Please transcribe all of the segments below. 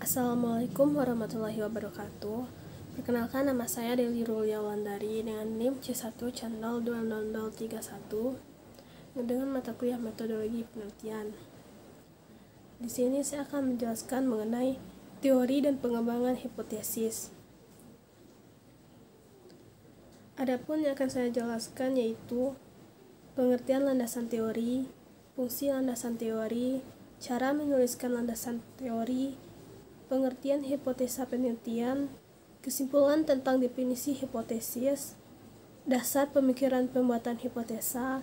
Assalamualaikum warahmatullahi wabarakatuh. Perkenalkan, nama saya Deli Rulia Wulandari dengan NIM C1 Channel 20031 dengan mata kuliah metodologi penelitian. Di sini saya akan menjelaskan mengenai teori dan pengembangan hipotesis. Adapun yang akan saya jelaskan yaitu pengertian landasan teori, fungsi landasan teori, cara menuliskan landasan teori, pengertian hipotesa penelitian, kesimpulan tentang definisi hipotesis, dasar pemikiran pembuatan hipotesa,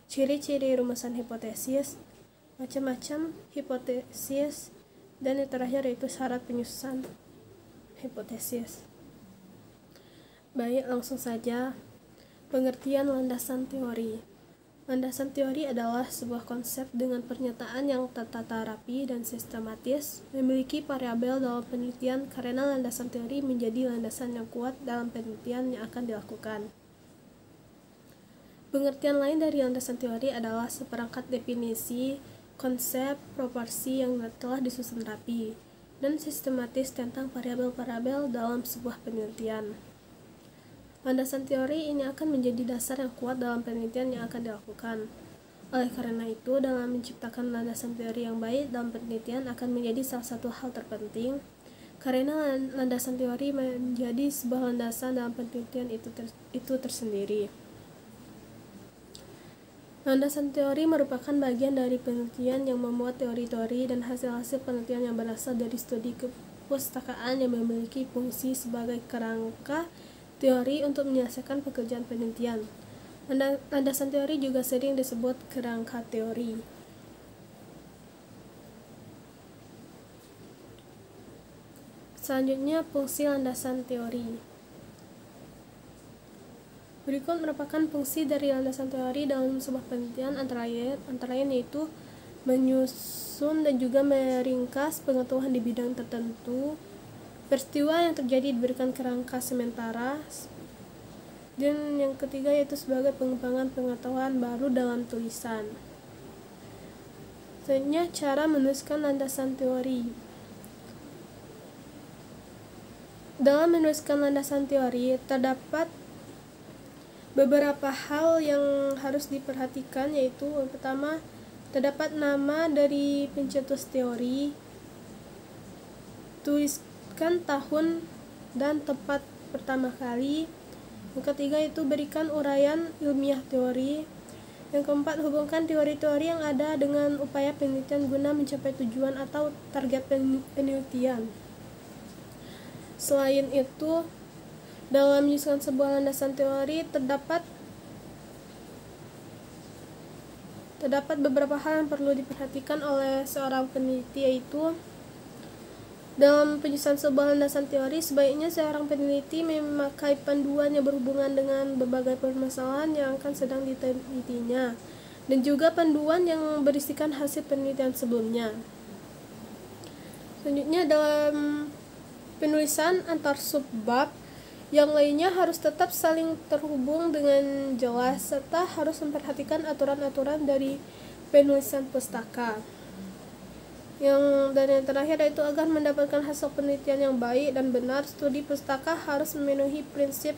ciri-ciri rumusan hipotesis, macam-macam hipotesis, dan yang terakhir yaitu syarat penyusunan hipotesis. Baik, langsung saja. Pengertian landasan teori. Landasan teori adalah sebuah konsep dengan pernyataan yang tertata rapi dan sistematis, memiliki variabel dalam penelitian karena landasan teori menjadi landasan yang kuat dalam penelitian yang akan dilakukan. Pengertian lain dari landasan teori adalah seperangkat definisi, konsep, proporsi yang telah disusun rapi, dan sistematis tentang variabel-variabel dalam sebuah penelitian. Landasan teori ini akan menjadi dasar yang kuat dalam penelitian yang akan dilakukan. Oleh karena itu, dalam menciptakan landasan teori yang baik dalam penelitian akan menjadi salah satu hal terpenting, karena landasan teori menjadi sebuah landasan dalam penelitian itu tersendiri. Landasan teori merupakan bagian dari penelitian yang memuat teori-teori dan hasil-hasil penelitian yang berasal dari studi kepustakaan yang memiliki fungsi sebagai kerangka teori untuk menyelesaikan pekerjaan penelitian. Landasan teori juga sering disebut kerangka teori. Selanjutnya, fungsi landasan teori. Berikut merupakan fungsi dari landasan teori dalam sebuah penelitian, antara lain yaitu menyusun dan juga meringkas pengetahuan di bidang tertentu. Peristiwa yang terjadi diberikan kerangka sementara, dan yang ketiga yaitu sebagai pengembangan pengetahuan baru dalam tulisan. Selanjutnya, cara menuliskan landasan teori. Dalam menuliskan landasan teori, terdapat beberapa hal yang harus diperhatikan, yaitu yang pertama, terdapat nama dari pencetus teori, tuliskan tahun dan tempat pertama kali. Yang ketiga itu berikan uraian ilmiah teori. Yang keempat, hubungkan teori-teori yang ada dengan upaya penelitian guna mencapai tujuan atau target penelitian. Selain itu, dalam menyusun sebuah landasan teori terdapat beberapa hal yang perlu diperhatikan oleh seorang peneliti, yaitu dalam penyusunan sebuah landasan teori, sebaiknya seorang peneliti memakai panduan yang berhubungan dengan berbagai permasalahan yang akan sedang ditelitinya, dan juga panduan yang berisikan hasil penelitian sebelumnya. Selanjutnya, dalam penulisan antar subbab, yang lainnya harus tetap saling terhubung dengan jelas, serta harus memperhatikan aturan-aturan dari penulisan pustaka. Dan yang terakhir yaitu agar mendapatkan hasil penelitian yang baik dan benar, studi pustaka harus memenuhi prinsip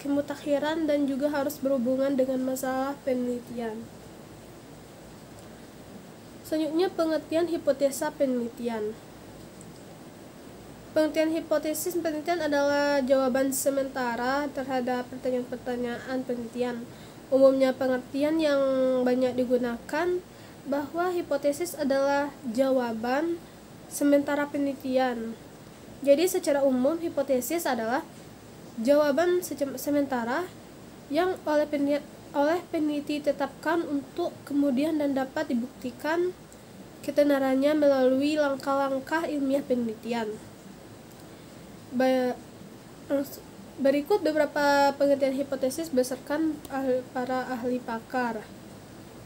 kemutakhiran dan juga harus berhubungan dengan masalah penelitian. Selanjutnya, pengertian hipotesa penelitian. Pengertian hipotesis penelitian adalah jawaban sementara terhadap pertanyaan-pertanyaan penelitian. Umumnya pengertian yang banyak digunakan bahwa hipotesis adalah jawaban sementara penelitian. Jadi secara umum hipotesis adalah jawaban sementara yang oleh peneliti tetapkan untuk kemudian dan dapat dibuktikan kebenarannya melalui langkah-langkah ilmiah penelitian. Berikut beberapa pengertian hipotesis berdasarkan para ahli pakar.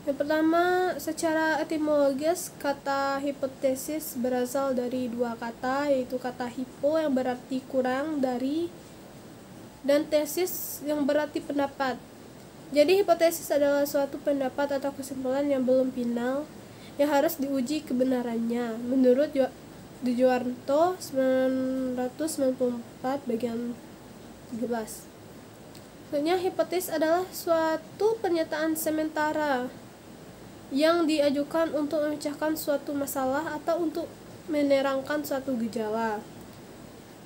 Yang pertama, secara etimologis, kata hipotesis berasal dari dua kata, yaitu kata hipo yang berarti kurang dari, dan tesis yang berarti pendapat. Jadi hipotesis adalah suatu pendapat atau kesimpulan yang belum final, yang harus diuji kebenarannya menurut Di Juwarto 994 bagian 13. Selanjutnya, hipotesis adalah suatu pernyataan sementara yang diajukan untuk memecahkan suatu masalah atau untuk menerangkan suatu gejala.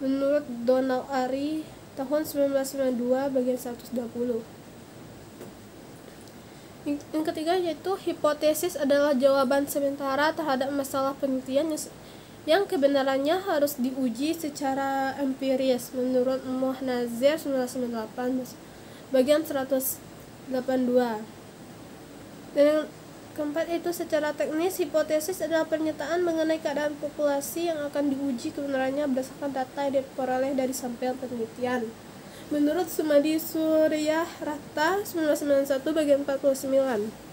Menurut Donald Ari tahun 1992 bagian 120. Yang ketiga yaitu hipotesis adalah jawaban sementara terhadap masalah penelitian yang kebenarannya harus diuji secara empiris. Menurut Mohnazir 1998 bagian 182. Dan yang keempat itu secara teknis, hipotesis adalah pernyataan mengenai keadaan populasi yang akan diuji kebenarannya berdasarkan data yang diperoleh dari sampel penelitian. Menurut Sumadi Suryahrata 1991 bagian 49.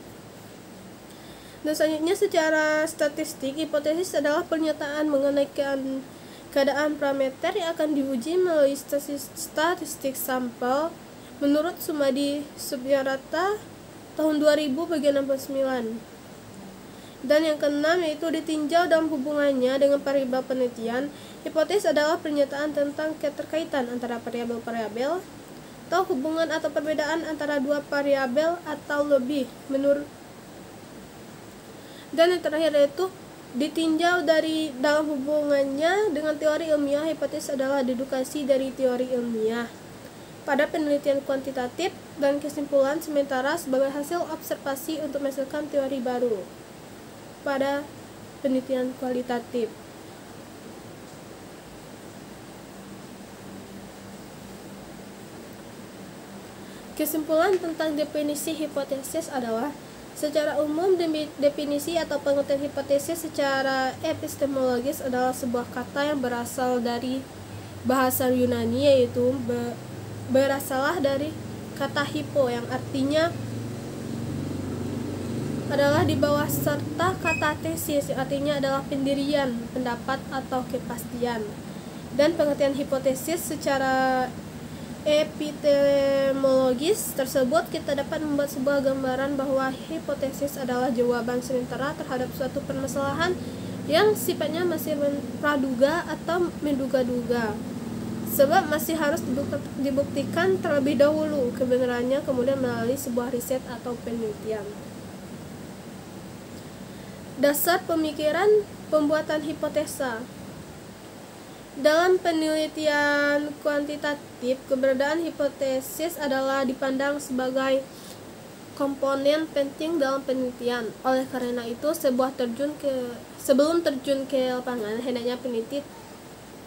Dan selanjutnya secara statistik, hipotesis adalah pernyataan mengenai keadaan parameter yang akan diuji melalui statistik sampel. Menurut Sumadi Suryahrata tahun 2000 bagian 69. Dan yang keenam yaitu ditinjau dalam hubungannya dengan variabel penelitian. Hipotesis adalah pernyataan tentang keterkaitan antara variabel-variabel atau hubungan atau perbedaan antara dua variabel atau lebih. Dan yang terakhir yaitu ditinjau dalam hubungannya dengan teori ilmiah. Hipotesis adalah dedukasi dari teori ilmiah pada penelitian kuantitatif dan kesimpulan sementara sebagai hasil observasi untuk menghasilkan teori baru pada penelitian kualitatif. Kesimpulan tentang definisi hipotesis adalah secara umum definisi atau pengertian hipotesis secara epistemologis adalah sebuah kata yang berasal dari bahasa Yunani, yaitu berasalah dari kata hypo yang artinya adalah di bawah serta kata tesis yang artinya adalah pendirian, pendapat atau kepastian. Dan pengertian hipotesis secara epistemologis tersebut kita dapat membuat sebuah gambaran bahwa hipotesis adalah jawaban sementara terhadap suatu permasalahan yang sifatnya masih praduga atau menduga-duga, sebab masih harus dibuktikan terlebih dahulu kebenarannya kemudian melalui sebuah riset atau penelitian. Dasar pemikiran pembuatan hipotesa. Dalam penelitian kuantitatif, keberadaan hipotesis adalah dipandang sebagai komponen penting dalam penelitian. Oleh karena itu, sebelum terjun ke lapangan, hendaknya peneliti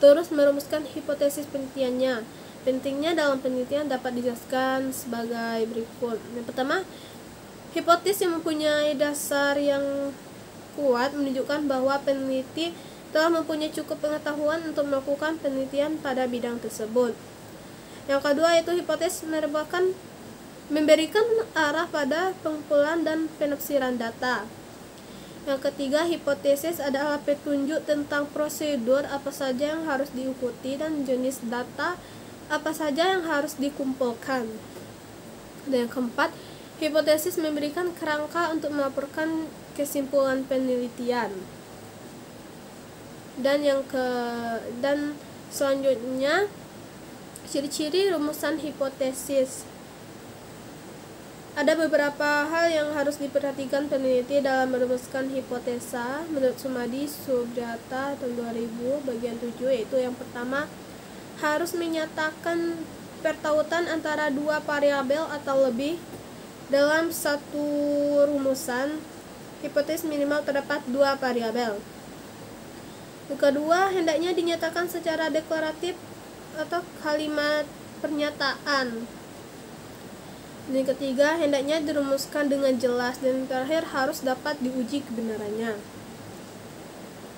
terus merumuskan hipotesis penelitiannya. Pentingnya dalam penelitian dapat dijelaskan sebagai berikut. Yang pertama, hipotesis yang mempunyai dasar yang kuat menunjukkan bahwa peneliti telah mempunyai cukup pengetahuan untuk melakukan penelitian pada bidang tersebut. Yang kedua, yaitu hipotesis memberikan arah pada pengumpulan dan penafsiran data. Yang ketiga, hipotesis adalah petunjuk tentang prosedur apa saja yang harus diikuti dan jenis data apa saja yang harus dikumpulkan. Dan yang keempat, hipotesis memberikan kerangka untuk melaporkan kesimpulan penelitian. Dan selanjutnya, ciri-ciri rumusan hipotesis. Ada beberapa hal yang harus diperhatikan peneliti dalam merumuskan hipotesa menurut Sumadi Suryahrata tahun 2000 bagian 7, yaitu yang pertama, harus menyatakan pertautan antara dua variabel atau lebih. Dalam satu rumusan hipotesis minimal terdapat dua variabel. Yang kedua, hendaknya dinyatakan secara deklaratif atau kalimat pernyataan. Dan yang ketiga, hendaknya dirumuskan dengan jelas. Dan yang terakhir, harus dapat diuji kebenarannya.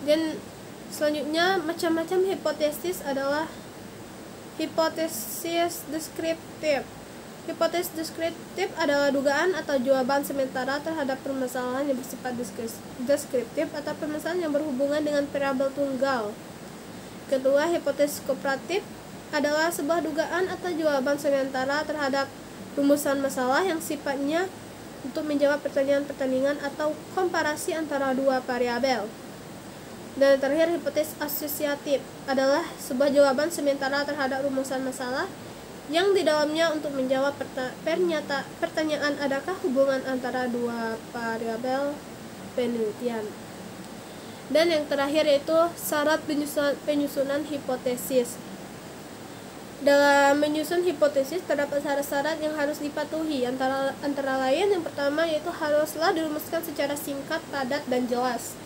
Dan selanjutnya, macam-macam hipotesis adalah hipotesis deskriptif. Hipotesis deskriptif adalah dugaan atau jawaban sementara terhadap permasalahan yang bersifat deskriptif atau permasalahan yang berhubungan dengan variabel tunggal. Kedua, hipotesis kooperatif adalah sebuah dugaan atau jawaban sementara terhadap rumusan masalah yang sifatnya untuk menjawab pertanyaan-pertandingan atau komparasi antara dua variabel. Dan terakhir, hipotesis asosiatif adalah sebuah jawaban sementara terhadap rumusan masalah yang di dalamnya untuk menjawab pertanyaan adakah hubungan antara dua variabel penelitian. Dan yang terakhir yaitu syarat penyusunan hipotesis. Dalam menyusun hipotesis terdapat syarat-syarat yang harus dipatuhi, antara lain yang pertama yaitu haruslah dirumuskan secara singkat, padat, dan jelas.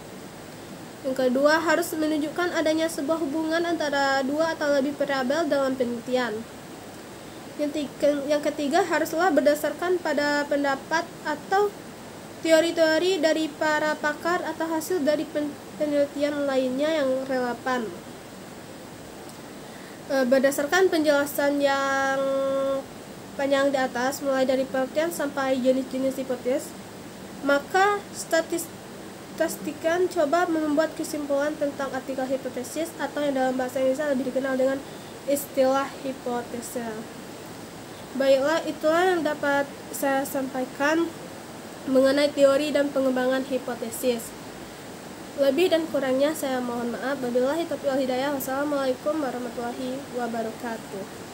Yang kedua, harus menunjukkan adanya sebuah hubungan antara dua atau lebih variabel dalam penelitian. Yang ketiga, haruslah berdasarkan pada pendapat atau teori-teori dari para pakar atau hasil dari penelitian lainnya yang relevan. Berdasarkan penjelasan yang panjang di atas, mulai dari pengertian sampai jenis-jenis hipotesis, maka statistisian coba membuat kesimpulan tentang artikel hipotesis, atau yang dalam bahasa Indonesia lebih dikenal dengan istilah hipotesa. Baiklah, itulah yang dapat saya sampaikan mengenai teori dan pengembangan hipotesis. Lebih dan kurangnya saya mohon maaf. Wabillahi taufiq wal hidayah. Wassalamualaikum warahmatullahi wabarakatuh.